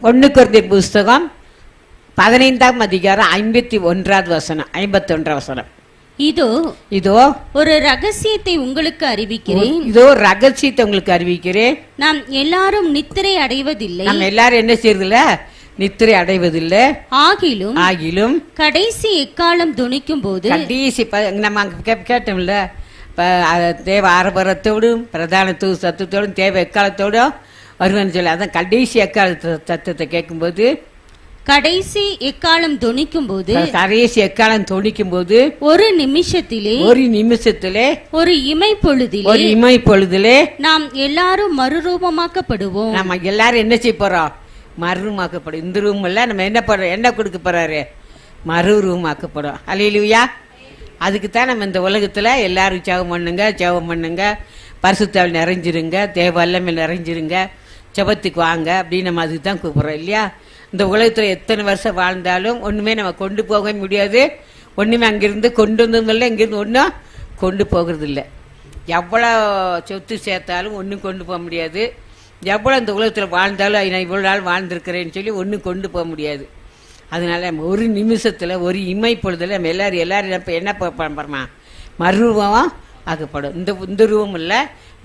1 கொரிந்தியர் புஸ்தகம் 15ஆம் அதிகாரம் 51 வசனம். இதோ ஒரு ரகசியத்தை உங்களுக்கு அறிவிக்கிறேன். இதோ ரகசியத்தை உங்களுக்கு அறிவிக்கிறேன். நாம் எல்லாரும் நித்திரை அடைவதில்லை. நம்ம எல்லாரும் என்ன செய்யறதில்ல? நித்திரை அடைவதில்லை. ஆகிலும் கடைசி எக்காலம் துணிக்கும் போது, கடைசி நம்ம கேட்டோம்ல, தேவ ஆரம்பரத்தோடும் பிரதான சத்தத்தோடும் தேவ எக்காலத்தோடும் வருவேன்னு சொல்லி, அதான் கடைசி எக்கால சத்தத்தை கேட்கும்போது, கடைசி எக்காலம் தொனிக்கும் போது ஒரு நிமிஷத்திலே ஒரு இமை பொழுதிலே நாம் எல்லாரும் மறுரூபமாக்கப்படுவோம். நம்ம எல்லாரும் என்ன செய்ய போறோம்? மறுரூபமாக்கப்படும். இந்த ரூம்ல நம்ம என்ன கொடுக்க போறாரு? மறுரூபமாக்கப்படும். அல்லேலூயா. அதுக்கு தான் நம்ம இந்த உலகத்துல எல்லாரும் ஜெபம் பண்ணுங்க, பரிசுத்தாவில் நிறைஞ்சிருங்க, தேவ வல்லமையில் நிறைஞ்சிருங்க, ஜெபத்துக்கு வாங்க அப்படின்னு நம்ம அதுக்கு தான் கூப்பிடுறோம் இல்லையா? இந்த உலகத்தில் எத்தனை வருஷம் வாழ்ந்தாலும் ஒன்றுமே நம்ம கொண்டு போக முடியாது. ஒன்றுமே அங்கிருந்து கொண்டு வந்ததில்லை, இங்கிருந்து ஒன்றும் கொண்டு போகிறது இல்லை. எவ்வளோ சொத்து சேர்த்தாலும் ஒன்றும் கொண்டு போக முடியாது. எவ்வளோ இந்த உலகத்தில் வாழ்ந்தாலும் நான் இவ்வளோ நாள் வாழ்ந்திருக்கிறேன்னு சொல்லி ஒன்றும் கொண்டு போக முடியாது. அதனால நம்ம ஒரு நிமிஷத்தில் ஒரு இமை பொழுதில் நம்ம எல்லாரும் என்ன பண்ணுறோமா? மறுரூபம் ஆக்கப்படும். இந்த ரூபம் இல்லை,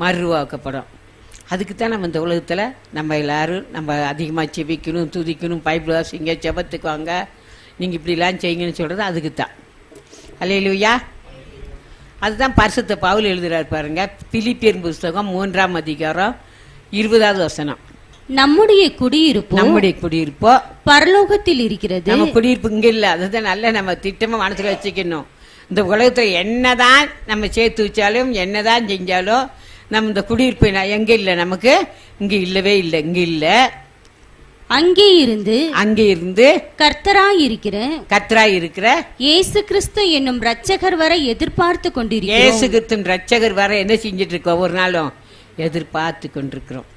மறுரூபம் ஆக்கப்படும். அதுக்கு தான் நம்ம இந்த உலகத்தில் நம்ம எல்லாரும் நம்ம அதிகமாக செபிக்கணும், துதிக்கணும், பைபிள் வாசிங்க, ஜெபத்துக்கு வாங்க, நீங்கள் இப்படிலாம் செய்யுங்கன்னு சொல்கிறது அதுக்கு தான். அல்லேலூயா. அதுதான் பரிசுத்த பவுல் எழுதுறாரு பாருங்க, பிலிப்பியர் புஸ்தகம் 3ஆம் அதிகாரம் 20வது வசனம். நம்முடைய குடியிருப்போ பரலோகத்தில் இருக்கிறது. நம்ம குடியிருப்பு இங்கே இல்லை. அதுதான் நல்ல நம்ம திட்டமாக மனசில் வச்சுக்கணும். இந்த உலகத்தில் என்னதான் நம்ம சேர்த்து வச்சாலும் என்னதான் செஞ்சாலும் நம்ம இந்த குடியிருப்பு எங்க இல்லை, நமக்கு இங்க இல்லவே இல்லை. இங்க இல்ல, அங்கே இருந்து கர்த்தராய் இருக்கிற இயேசு கிறிஸ்து என்னும் இரட்சகர் வரை எதிர்பார்த்து கொண்டிருக்கிறோம். இயேசு கிறிஸ்து இரட்சகர் வரை என்ன செஞ்சிட்டு இருக்கோம்? ஒவ்வொரு நாளும் எதிர்பார்த்து கொண்டிருக்கிறோம்.